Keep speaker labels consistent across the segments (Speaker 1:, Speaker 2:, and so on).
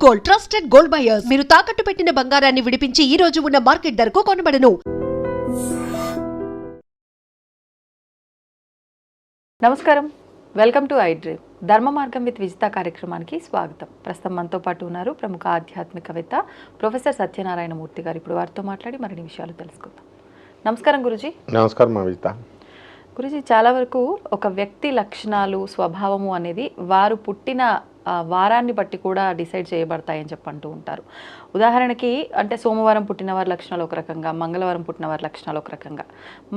Speaker 1: Gold, trusted gold buyers. మీరు తాకట్టు పెట్టిన బంగారాన్ని విడిపించి ఈ రోజు ఉన్న మార్కెట్ ధరకు కొనబడను.
Speaker 2: నమస్కారం, వెల్కమ్ టు ఐ డ్రీమ్. ధర్మ మార్గం విత్ విజిత కార్యక్రమానికి స్వాగతం. ప్రస్తుతం మనతో పాటు ఉన్నారు ప్రముఖ ఆధ్యాత్మికవేత్త ప్రొఫెసర్ సత్యనారాయణ మూర్తి గారు. ఇప్పుడు వారితో మాట్లాడి మరిన్ని విషయాలు తెలుసుకుందాం. నమస్కారం గురుజీ.
Speaker 3: నమస్కారం విజిత.
Speaker 2: గురుజీ, చాలా వరకు ఒక వ్యక్తి లక్షణాలు, స్వభావము అనేది వారు పుట్టిన వారాన్ని బట్టి కూడా డిసైడ్ చేయబడతాయని చెప్పంటూ ఉంటారు. ఉదాహరణకి అంటే సోమవారం పుట్టిన వారి లక్షణాలు ఒక రకంగా, మంగళవారం పుట్టిన వారి లక్షణాలు ఒక రకంగా.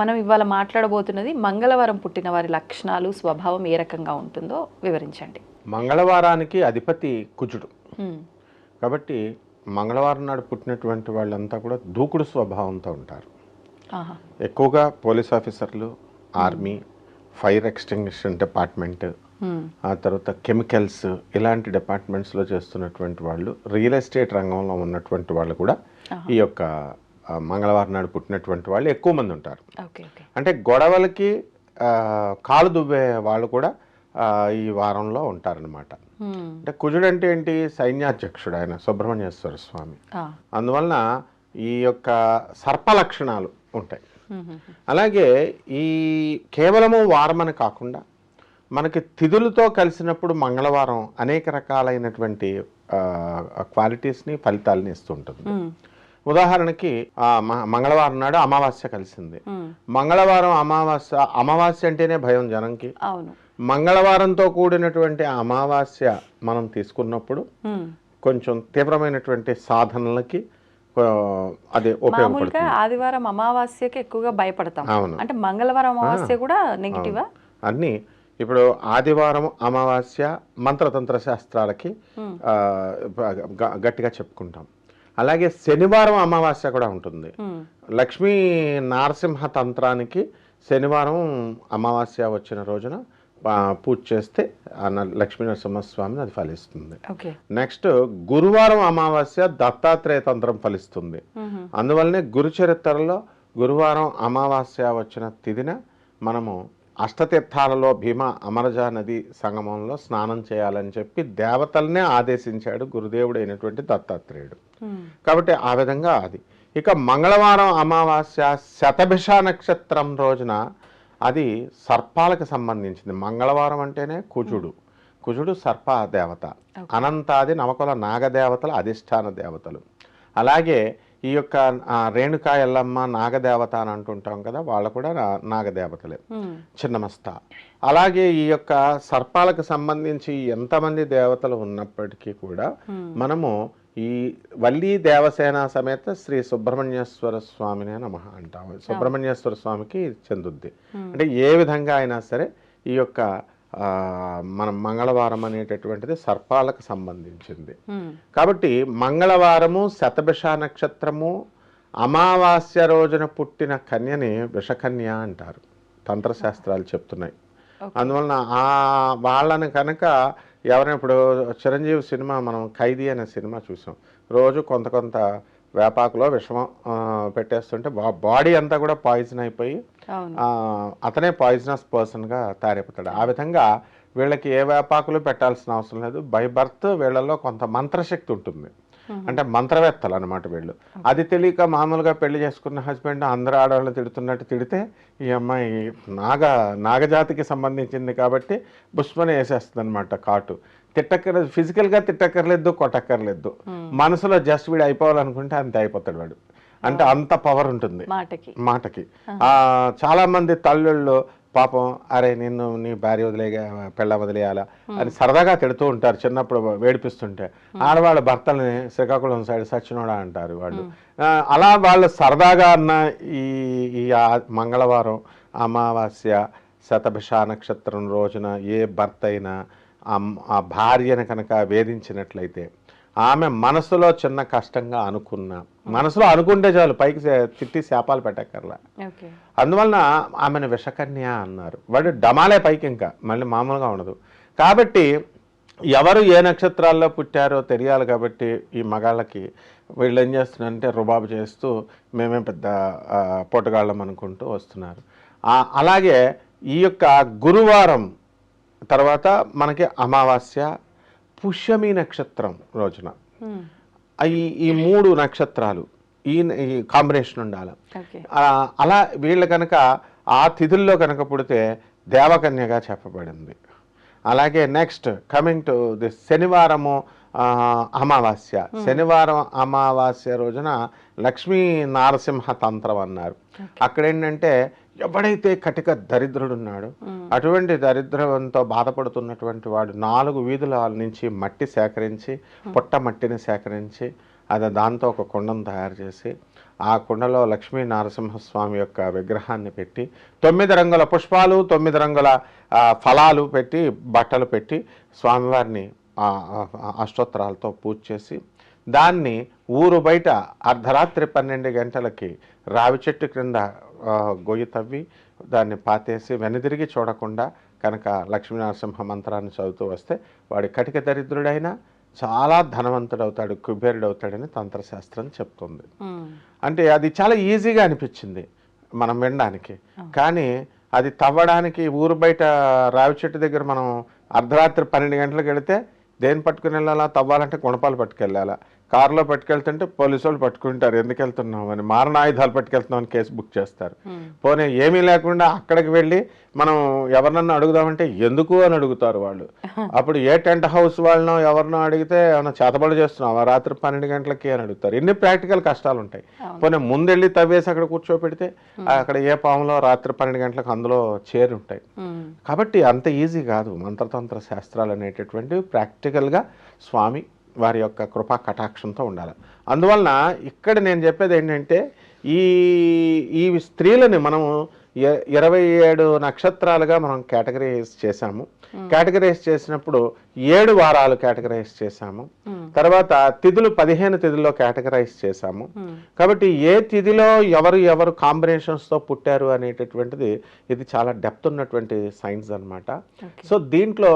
Speaker 2: మనం ఇవాళ మాట్లాడబోతున్నది మంగళవారం పుట్టిన వారి లక్షణాలు, స్వభావం ఏ రకంగా ఉంటుందో వివరించండి.
Speaker 3: మంగళవారానికి అధిపతి కుజుడు కాబట్టి మంగళవారం నాడు పుట్టినటువంటి వాళ్ళంతా కూడా దూకుడు స్వభావంతో ఉంటారు. ఎక్కువగా పోలీస్ ఆఫీసర్లు, ఆర్మీ, ఫైర్ ఎక్స్టింగ్విషన్ డిపార్ట్మెంట్, ఆ తర్వాత కెమికల్స్, ఇలాంటి డిపార్ట్మెంట్స్లో చేస్తున్నటువంటి వాళ్ళు, రియల్ ఎస్టేట్ రంగంలో ఉన్నటువంటి వాళ్ళు కూడా ఈ యొక్క మంగళవారం నాడు పుట్టినటువంటి వాళ్ళు ఎక్కువ మంది ఉంటారు. అంటే గొడవలకి కాలు దువ్వే వాళ్ళు కూడా ఈ వారంలో ఉంటారనమాట. అంటే కుజుడు అంటే ఏంటి? సైన్యాధ్యక్షుడు ఆయన, సుబ్రహ్మణ్యేశ్వర స్వామి. అందువలన ఈ యొక్క సర్ప లక్షణాలు ఉంటాయి. అలాగే ఈ కేవలము వారమని కాకుండా మనకి తిథులతో కలిసినప్పుడు మంగళవారం అనేక రకాలైనటువంటి క్వాలిటీస్ని, ఫలితాలని ఇస్తుంటుంది. ఉదాహరణకి మంగళవారం నాడు అమావాస్య కలిసింది. మంగళవారం అమావాస్య అంటేనే భయం జనంకి. మంగళవారంతో కూడినటువంటి అమావాస్య మనం తీసుకున్నప్పుడు కొంచెం తీవ్రమైనటువంటి సాధనలకి అదే ఉపయోగపడుతుంది.
Speaker 2: ఆదివారం అమావాస్యకి ఎక్కువగా భయపడతాం. అంటే మంగళవారం అమావాస్య కూడా నెగిటివా?
Speaker 3: అన్ని ఇప్పుడు ఆదివారం అమావాస్య మంత్రతంత్ర శాస్త్రాలకి గట్టిగా చెప్పుకుంటాం. అలాగే శనివారం అమావాస్య కూడా ఉంటుంది. లక్ష్మీ నారసింహ తంత్రానికి శనివారం అమావాస్య వచ్చిన రోజున పూజ చేస్తే లక్ష్మీ నరసింహస్వామిని అది ఫలిస్తుంది. నెక్స్ట్ గురువారం అమావాస్య దత్తాత్రేయ తంత్రం ఫలిస్తుంది. అందువల్లనే గురు చరిత్రలో గురువారం అమావాస్య వచ్చిన తిథిన మనము అష్టతీర్థాలలో భీమా అమరజా నది సంగమంలో స్నానం చేయాలని చెప్పి దేవతలనే ఆదేశించాడు గురుదేవుడు అయినటువంటి దత్తాత్రేయుడు. కాబట్టి ఆ విధంగా అది. ఇక మంగళవారం అమావాస్య శతభిష నక్షత్రం రోజున అది సర్పాలకు సంబంధించింది. మంగళవారం అంటేనే కుజుడు సర్ప దేవత, అనంతాది నవకుల నాగదేవతల అధిష్టాన దేవతలు. అలాగే ఈ యొక్క రేణుకా ఎల్లమ్మ నాగదేవత అని అంటుంటాం కదా, వాళ్ళు కూడా నాగదేవతలే, చిన్నమస్త. అలాగే ఈ యొక్క సర్పాలకు సంబంధించి ఎంతమంది దేవతలు ఉన్నప్పటికీ కూడా మనము ఈ వల్లీ దేవసేన సమేత శ్రీ సుబ్రహ్మణ్యేశ్వర స్వామినే నమః అంటాము. సుబ్రహ్మణ్యేశ్వర స్వామికి చెందుద్ది. అంటే ఏ విధంగా అయినా సరే ఈ యొక్క మనం మంగళవారం అనేటటువంటిది సర్పాలకు సంబంధించింది. కాబట్టి మంగళవారము శతభిష నక్షత్రము అమావాస్య రోజున పుట్టిన కన్యని విషకన్య అంటారు, తంత్రశాస్త్రాలు చెప్తున్నాయి. అందువలన వాళ్ళని కనుక ఎవరైనా ఇప్పుడు చిరంజీవి సినిమా మనం ఖైదీ అనే సినిమా చూసాం. రోజు కొంత వేపాకులో విషమం పెట్టేస్తుంటే బాడీ అంతా కూడా పాయిజన్ అయిపోయి అతనే పాయిజనస్ పర్సన్గా తయారైపోతాడు. ఆ విధంగా వీళ్ళకి ఏ వేపాకులు పెట్టాల్సిన అవసరం లేదు. బై బర్త్ వీళ్ళలో కొంత మంత్రశక్తి ఉంటుంది. అంటే మంత్రవేత్తలు అనమాట వీళ్ళు. అది తెలియక మామూలుగా పెళ్లి చేసుకున్న హస్బెండ్ అందరు ఆడవాళ్ళని తిడుతున్నట్టు తిడితే ఈ అమ్మాయి నాగజాతికి సంబంధించింది కాబట్టి బుష్మని వేసేస్తుంది అనమాట కాటు. తిట్టక్కర్లేదు, ఫిజికల్గా తిట్టక్కర్లేదు, కొట్టక్కర్లేదు, మనసులో జస్ట్ వీడు అయిపోవాలనుకుంటే అంతే అయిపోతాడు వాడు. అంటే అంత పవర్ ఉంటుంది మాటకి. చాలా మంది తల్లుళ్ళు పాపం అరే నిన్ను నీ భార్య పెళ్ళ వదిలేయాలా అని సరదాగా తిడుతూ ఉంటారు చిన్నప్పుడు వేడిపిస్తుంటే. ఆడవాళ్ళ భర్తల్ని శ్రీకాకుళం సైడ్ సచ్చినోడా అంటారు వాళ్ళు. అలా వాళ్ళు సరదాగా అన్న ఈ మంగళవారం అమావాస్య శతభిష నక్షత్రం రోజున ఏ భర్త అయినా ఆ భార్యను కనుక వేధించినట్లయితే ఆమె మనసులో చిన్న కష్టంగా మనసులో అనుకుంటే చాలు, పైకి తిట్టి శాపాలు పెట్టక్కర్లా. అందువలన ఆమెను విషకన్య అన్నారు. వాడు డమాలే పైకి, ఇంకా మళ్ళీ మామూలుగా ఉండదు. కాబట్టి ఎవరు ఏ నక్షత్రాల్లో పుట్టారో తెలియాలి. కాబట్టి ఈ మగాళ్ళకి వీళ్ళు ఏం చేస్తున్నారంటే రుబాబు చేస్తూ మేమే పెద్ద పొట్టగాళ్ళం అనుకుంటూ వస్తున్నారు. అలాగే ఈ యొక్క గురువారం తర్వాత మనకి అమావాస్య పుష్యమి నక్షత్రం రోజున ఈ 3 నక్షత్రాలు ఈ కాంబినేషన్ ఉండాలి. అలా వీళ్ళు కనుక ఆ తిథుల్లో కనుక పుడితే దేవకన్యగా చెప్పబడింది. అలాగే నెక్స్ట్ కమింగ్ టు ది శనివారము అమావాస్య. శనివారం అమావాస్య రోజున లక్ష్మీ నారసింహ తంత్రం అన్నారు. అక్కడ ఏంటంటే ఎవడైతే కటిక దరిద్రుడు ఉన్నాడో అటువంటి దరిద్రంతో బాధపడుతున్నటువంటి వాడు 4 వీధుల నుంచి మట్టి సేకరించి, పుట్ట మట్టిని సేకరించి దాంతో ఒక కుండను తయారు చేసి ఆ కుండలో లక్ష్మీ నరసింహస్వామి యొక్క విగ్రహాన్ని పెట్టి 9 రంగుల పుష్పాలు 9 రంగుల ఫలాలు పెట్టి బట్టలు పెట్టి స్వామివారిని అష్టోత్తరాలతో పూజ చేసి దాన్ని ఊరు బయట అర్ధరాత్రి 12 గంటలకి రావి చెట్టు క్రింద గొయ్యి తవ్వి దాన్ని పాతేసి వెనుదిరిగి చూడకుండా కనుక లక్ష్మీనరసింహ మంత్రాన్ని చదువుతూ వస్తే వాడి కటిక దరిద్రుడైనా చాలా ధనవంతుడవుతాడు, కుబేరుడవుతాడని తంత్రశాస్త్రం చెప్తుంది. అంటే అది చాలా ఈజీగా అనిపించింది మనం వినడానికి. కానీ అది తవ్వడానికి ఊరు బయట రావి చెట్టు దగ్గర మనం అర్ధరాత్రి 12 గంటలకు వెళితే దేని పట్టుకుని వెళ్ళాలా? తవ్వాలంటే గుణపాలు పట్టుకెళ్ళాలా? కారులో పట్టుకెళ్తుంటే పోలీసు వాళ్ళు పట్టుకుంటారు, ఎందుకు వెళ్తున్నాం అని, మారణాయుధాలు పట్టుకెళ్తున్నాం అని కేసు బుక్ చేస్తారు. పోనీ ఏమీ లేకుండా అక్కడికి వెళ్ళి మనం ఎవరినన్నా అడుగుదామంటే ఎందుకు అని అడుగుతారు వాళ్ళు. అప్పుడు ఏ టెంట్ హౌస్ వాళ్ళనో ఎవరినో అడిగితే ఏమన్నా చేతబడి చేస్తున్నావా రాత్రి 12 గంటలకి అని అడుగుతారు. ఇన్ని ప్రాక్టికల్ కష్టాలు ఉంటాయి. పోనీ ముందెళ్ళి తవ్వేసి అక్కడ కూర్చోపెడితే అక్కడ ఏ పాములో రాత్రి 12 గంటలకు అందులో చేరి ఉంటాయి. కాబట్టి అంత ఈజీ కాదు మంత్రతంత్ర శాస్త్రాలు అనేటటువంటివి. ప్రాక్టికల్గా స్వామి వారి యొక్క కృపా కటాక్షంతో ఉండాలి. అందువలన ఇక్కడ నేను చెప్పేది ఏంటంటే ఈ స్త్రీలని మనము 27 నక్షత్రాలుగా మనం కేటగరైజ్ చేశాము. కేటగరైజ్ చేసినప్పుడు 7 వారాలు కేటగరైజ్ చేశాము. తర్వాత తిథులు 15 తిథుల్లో కేటగరైజ్ చేశాము. కాబట్టి ఏ తిథిలో ఎవరు కాంబినేషన్స్తో పుట్టారు అనేటటువంటిది ఇది చాలా డెప్త్ ఉన్నటువంటి సైన్స్ అన్నమాట. సో దీంట్లో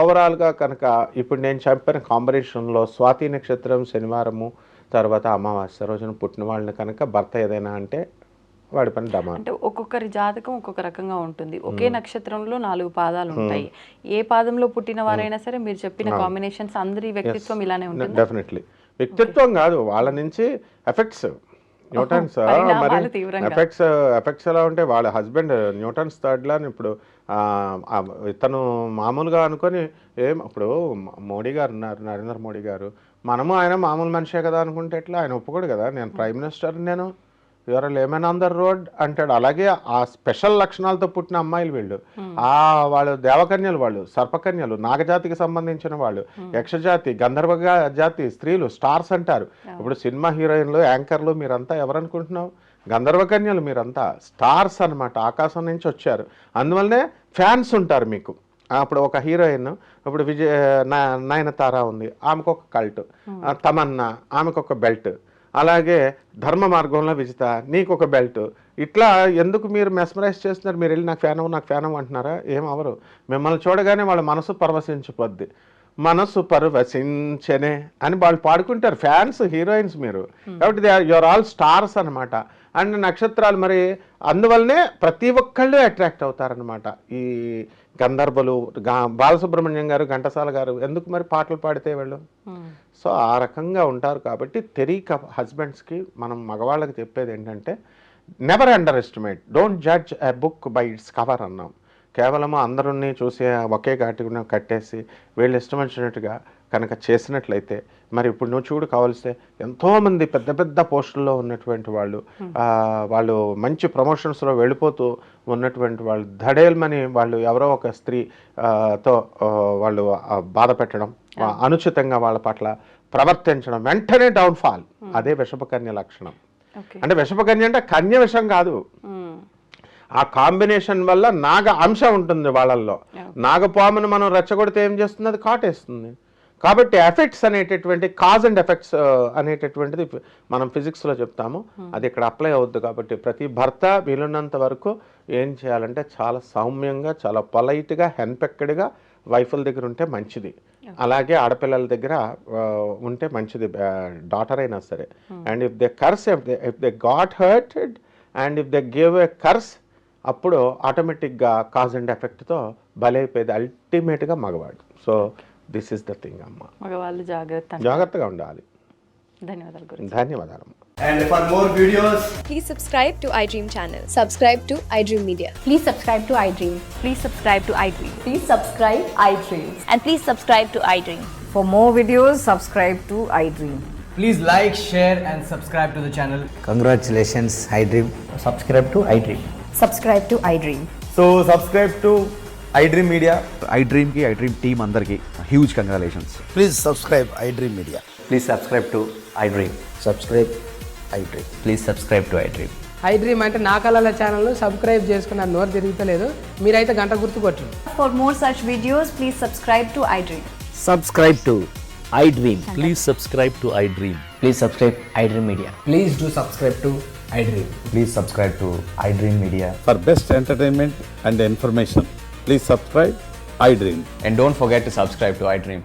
Speaker 3: ఓవరాల్గా కనుక ఇప్పుడు నేను చెప్పిన కాంబినేషన్లో స్వాతి నక్షత్రం శనివారము తర్వాత అమావాస్య రోజున పుట్టిన వాళ్ళని కనుక భర్త ఏదైనా అంటే వాడి పని డమా.
Speaker 2: అంటే ఒక్కొక్కరి జాతకం ఒక్కొక్క రకంగా ఉంటుంది. ఒకే నక్షత్రంలో 4 పాదాలు ఉంటాయి. ఏ పాదంలో పుట్టిన వారైనా సరే మీరు చెప్పిన కాంబినేషన్స్ అందరి వ్యక్తిత్వం ఇలానే ఉంటుంది.
Speaker 3: డెఫినెట్లీ వ్యక్తిత్వం కాదు, వాళ్ళ నుంచి ఎఫెక్ట్స్ న్యూటన్స్ మరి ఎఫెక్ట్స్ ఎలా ఉంటే వాళ్ళ హస్బెండ్ న్యూటన్స్ థర్డ్లా ఇప్పుడు ఇతను మామూలుగా అనుకొని ఇప్పుడు మోడీ గారు ఉన్నారు, నరేంద్ర మోడీ గారు, మనము ఆయన మామూలు మనిషే కదా అనుకుంటే ఎట్లా? ఆయన ఒప్పుకోడు కదా, నేను ప్రైమ్ మినిస్టర్, నేను your layman on the road అంటాడు. అలాగే ఆ స్పెషల్ లక్షణాలతో పుట్టిన అమ్మాయిలు వీళ్ళు, వాళ్ళు దేవకన్యలు, వాళ్ళు సర్పకన్యలు, నాగజాతికి సంబంధించిన వాళ్ళు, యక్షజాతి, గంధర్వ జాతి స్త్రీలు, స్టార్స్ అంటారు. ఇప్పుడు సినిమా హీరోయిన్లు, యాంకర్లు మీరంతా ఎవరనుకుంటున్నావు? గంధర్వకన్యలు మీరంతా, స్టార్స్ అనమాట, ఆకాశం నుంచి వచ్చారు. అందువల్లనే ఫ్యాన్స్ ఉంటారు మీకు. అప్పుడు ఒక హీరోయిన్, ఇప్పుడు నయనతార ఉంది, ఆమెకు ఒక కల్ట్, తమన్నా ఆమెకు ఒక బెల్ట్, అలాగే ధర్మ మార్గంలో విజిత నీకు ఒక బెల్ట్. ఇట్లా ఎందుకు మీరు మెస్మరైజ్ చేస్తున్నారు? మీరు వెళ్ళి నాకు ఫ్యాన్ అంటున్నారా? ఏం అవరు. మిమ్మల్ని చూడగానే వాళ్ళ మనసు పరవశించిపోద్ది. మనసు పరవశించనే అని వాళ్ళు పాడుకుంటారు ఫ్యాన్స్, హీరోయిన్స్ మీరు. కాబట్టి యువర్ ఆల్ స్టార్స్ అనమాట. అండ్ నక్షత్రాలు మరి అందువల్లనే ప్రతి ఒక్కళ్ళు అట్రాక్ట్ అవుతారనమాట. ఈ గంధర్వులు, బాలసుబ్రహ్మణ్యం గారు, ఘంటసాల గారు ఎందుకు మరి పాటలు పాడితే వాళ్ళు? సో ఆ రకంగా ఉంటారు. కాబట్టి తెలియక హస్బెండ్స్కి మనం మగవాళ్ళకి చెప్పేది ఏంటంటే never under estimate, don't judge a book by its cover అన్నాం. కేవలము అందరినీ చూసి ఒకే ఘాటుగా కట్టేసి వీళ్ళు ఇష్టం వచ్చినట్టుగా కనుక చేసినట్లయితే మరి ఇప్పుడు నువ్వు చూడు, కావలిస్తే ఎంతోమంది పెద్ద పెద్ద పోస్టుల్లో ఉన్నటువంటి వాళ్ళు మంచి ప్రమోషన్స్లో వెళ్ళిపోతూ ఉన్నటువంటి వాళ్ళు ధడేల్మని వాళ్ళు ఎవరో ఒక స్త్రీతో వాళ్ళు బాధ పెట్టడం, అనుచితంగా వాళ్ళ పట్ల ప్రవర్తించడం, వెంటనే డౌన్ఫాల్. అదే విషపకన్య లక్షణం. అంటే విషపకన్య అంటే కన్య విషం కాదు, ఆ కాంబినేషన్ వల్ల నాగ అంశం ఉంటుంది వాళ్ళల్లో. నాగపామును మనం రెచ్చగొడితే ఏం చేస్తుంది? అది కాటేస్తుంది. కాబట్టి ఎఫెక్ట్స్ అనేటటువంటి కాజ్ అండ్ ఎఫెక్ట్స్ అనేటటువంటిది మనం ఫిజిక్స్లో చెప్తాము, అది ఇక్కడ అప్లై అవుద్ది. కాబట్టి ప్రతి భర్త వీలున్నంత వరకు ఏం చేయాలంటే చాలా సౌమ్యంగా, చాలా పొలైట్గా, హెన్పెక్డ్గా వైఫుల దగ్గర ఉంటే మంచిది. అలాగే ఆడపిల్లల దగ్గర ఉంటే మంచిది, డాటర్ అయినా సరే. And if they curse, if they got hurted and if they give a curse, అప్పుడు ఆటోమేటిక్గా కాజ్ అండ్ ఎఫెక్ట్తో బలైపోయేది అల్టిమేట్గా మగవాడు. So this is the thing అమ్మ,
Speaker 2: మగవాళ్ళు జాగ్రత్తగా
Speaker 3: ఉండాలి.
Speaker 2: ధన్యవాదాలు గురు.
Speaker 3: ధన్యవాదాలు.
Speaker 4: And for more videos,
Speaker 5: Please subscribe to iDream channel.
Speaker 6: Subscribe to iDream Media.
Speaker 7: Please subscribe to iDream.
Speaker 8: Please subscribe to iDream.
Speaker 7: Please subscribe iDream.
Speaker 8: And please subscribe to iDream.
Speaker 7: For more videos, subscribe to iDream.
Speaker 4: please like, share and subscribe to the channel.
Speaker 9: Congratulations, iDream.
Speaker 4: Subscribe to iDream.
Speaker 7: Subscribe to iDream.
Speaker 4: So subscribe to iDream Media.
Speaker 10: iDream ki iDream team andarki huge congratulations.
Speaker 9: Please subscribe iDream Media.
Speaker 4: Please subscribe to iDream.
Speaker 9: Subscribe iDream.
Speaker 4: Please subscribe to iDream.
Speaker 11: iDream అంటే నా కళల ఛానల్ను subscribe చేసుకున్న నోరు తిరుగుతలేదు, మీరైతే గంట గుర్తు కొట్టండి.
Speaker 7: For more such videos, please subscribe to iDream.
Speaker 9: Subscribe to iDream.
Speaker 12: Please subscribe to iDream.
Speaker 4: Please subscribe iDream Media.
Speaker 11: Please do subscribe to iDream.
Speaker 4: Please subscribe to iDream Media.
Speaker 10: For best entertainment and information, please subscribe iDream.
Speaker 4: And don't forget to subscribe to iDream.